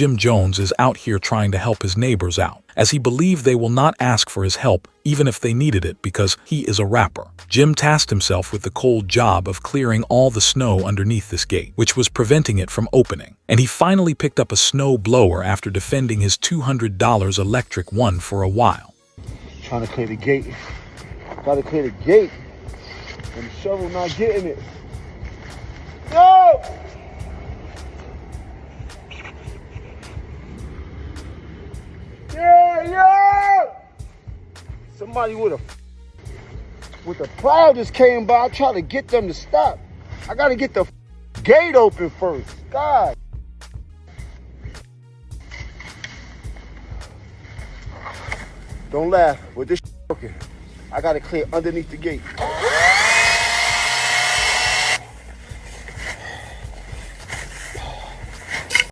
Jim Jones is out here trying to help his neighbors out, as he believed they will not ask for his help even if they needed it because he is a rapper. Jim tasked himself with the cold job of clearing all the snow underneath this gate, which was preventing it from opening. And he finally picked up a snow blower after defending his $200 electric one for a while. Trying to clear the gate. Gotta clear the gate. And the shovel not getting it. Yo! Yeah! Somebody with a plow just came by. I try to get them to stop. I gotta get the gate open first. God. Don't laugh with this working. I gotta clear underneath the gate.